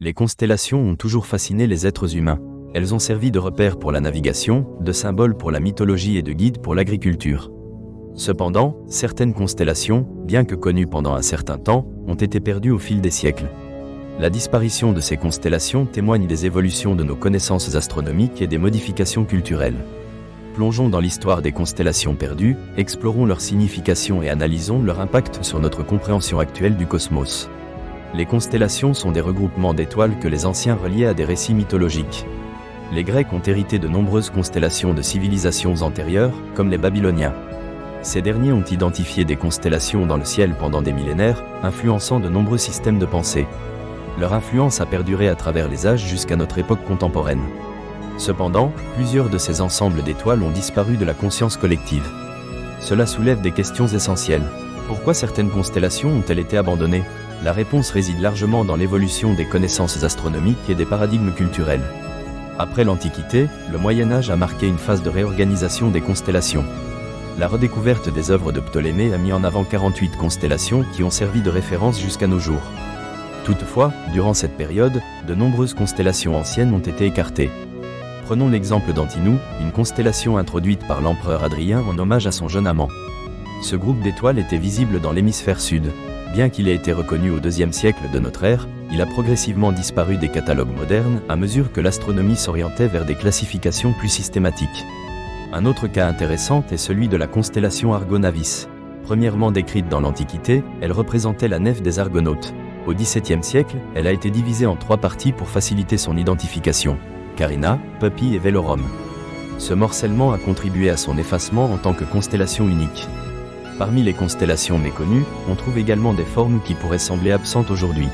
Les constellations ont toujours fasciné les êtres humains. Elles ont servi de repères pour la navigation, de symboles pour la mythologie et de guides pour l'agriculture. Cependant, certaines constellations, bien que connues pendant un certain temps, ont été perdues au fil des siècles. La disparition de ces constellations témoigne des évolutions de nos connaissances astronomiques et des modifications culturelles. Plongeons dans l'histoire des constellations perdues, explorons leur signification et analysons leur impact sur notre compréhension actuelle du cosmos. Les constellations sont des regroupements d'étoiles que les anciens reliaient à des récits mythologiques. Les Grecs ont hérité de nombreuses constellations de civilisations antérieures, comme les Babyloniens. Ces derniers ont identifié des constellations dans le ciel pendant des millénaires, influençant de nombreux systèmes de pensée. Leur influence a perduré à travers les âges jusqu'à notre époque contemporaine. Cependant, plusieurs de ces ensembles d'étoiles ont disparu de la conscience collective. Cela soulève des questions essentielles. Pourquoi certaines constellations ont-elles été abandonnées ? La réponse réside largement dans l'évolution des connaissances astronomiques et des paradigmes culturels. Après l'Antiquité, le Moyen-Âge a marqué une phase de réorganisation des constellations. La redécouverte des œuvres de Ptolémée a mis en avant 48 constellations qui ont servi de référence jusqu'à nos jours. Toutefois, durant cette période, de nombreuses constellations anciennes ont été écartées. Prenons l'exemple d'Antinou, une constellation introduite par l'empereur Hadrien en hommage à son jeune amant. Ce groupe d'étoiles était visible dans l'hémisphère sud. Bien qu'il ait été reconnu au IIe siècle de notre ère, il a progressivement disparu des catalogues modernes à mesure que l'astronomie s'orientait vers des classifications plus systématiques. Un autre cas intéressant est celui de la constellation Argo Navis. Premièrement décrite dans l'Antiquité, elle représentait la nef des Argonautes. Au XVIIe siècle, elle a été divisée en 3 parties pour faciliter son identification: Carina, Puppy et Velorum. Ce morcellement a contribué à son effacement en tant que constellation unique. Parmi les constellations méconnues, on trouve également des formes qui pourraient sembler absentes aujourd'hui.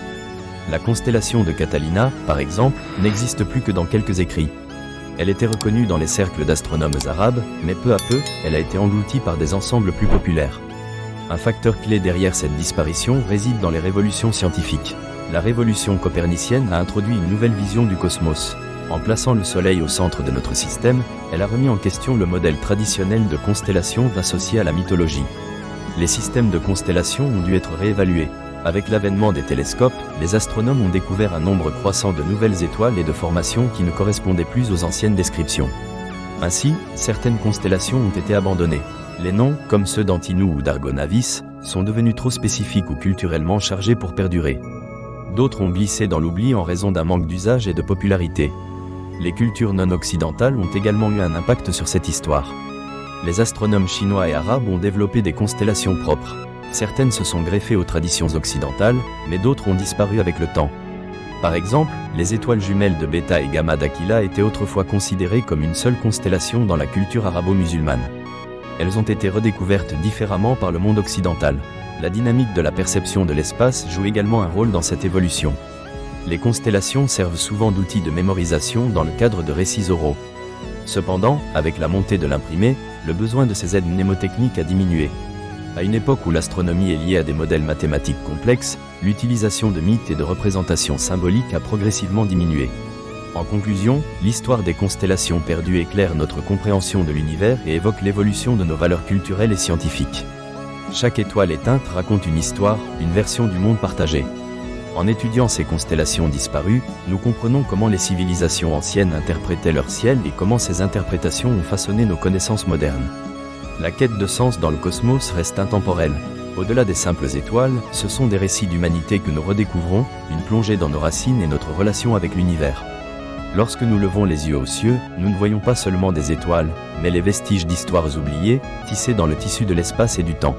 La constellation de Catalina, par exemple, n'existe plus que dans quelques écrits. Elle était reconnue dans les cercles d'astronomes arabes, mais peu à peu, elle a été engloutie par des ensembles plus populaires. Un facteur clé derrière cette disparition réside dans les révolutions scientifiques. La révolution copernicienne a introduit une nouvelle vision du cosmos. En plaçant le Soleil au centre de notre système, elle a remis en question le modèle traditionnel de constellation associé à la mythologie. Les systèmes de constellations ont dû être réévalués. Avec l'avènement des télescopes, les astronomes ont découvert un nombre croissant de nouvelles étoiles et de formations qui ne correspondaient plus aux anciennes descriptions. Ainsi, certaines constellations ont été abandonnées. Les noms, comme ceux d'Antinou ou d'Argo Navis, sont devenus trop spécifiques ou culturellement chargés pour perdurer. D'autres ont glissé dans l'oubli en raison d'un manque d'usage et de popularité. Les cultures non occidentales ont également eu un impact sur cette histoire. Les astronomes chinois et arabes ont développé des constellations propres. Certaines se sont greffées aux traditions occidentales, mais d'autres ont disparu avec le temps. Par exemple, les étoiles jumelles de Beta et Gamma d'Aquila étaient autrefois considérées comme une seule constellation dans la culture arabo-musulmane. Elles ont été redécouvertes différemment par le monde occidental. La dynamique de la perception de l'espace joue également un rôle dans cette évolution. Les constellations servent souvent d'outils de mémorisation dans le cadre de récits oraux. Cependant, avec la montée de l'imprimé, le besoin de ces aides mnémotechniques a diminué. À une époque où l'astronomie est liée à des modèles mathématiques complexes, l'utilisation de mythes et de représentations symboliques a progressivement diminué. En conclusion, l'histoire des constellations perdues éclaire notre compréhension de l'univers et évoque l'évolution de nos valeurs culturelles et scientifiques. Chaque étoile éteinte raconte une histoire, une version du monde partagé. En étudiant ces constellations disparues, nous comprenons comment les civilisations anciennes interprétaient leur ciel et comment ces interprétations ont façonné nos connaissances modernes. La quête de sens dans le cosmos reste intemporelle. Au-delà des simples étoiles, ce sont des récits d'humanité que nous redécouvrons, une plongée dans nos racines et notre relation avec l'univers. Lorsque nous levons les yeux aux cieux, nous ne voyons pas seulement des étoiles, mais les vestiges d'histoires oubliées, tissées dans le tissu de l'espace et du temps.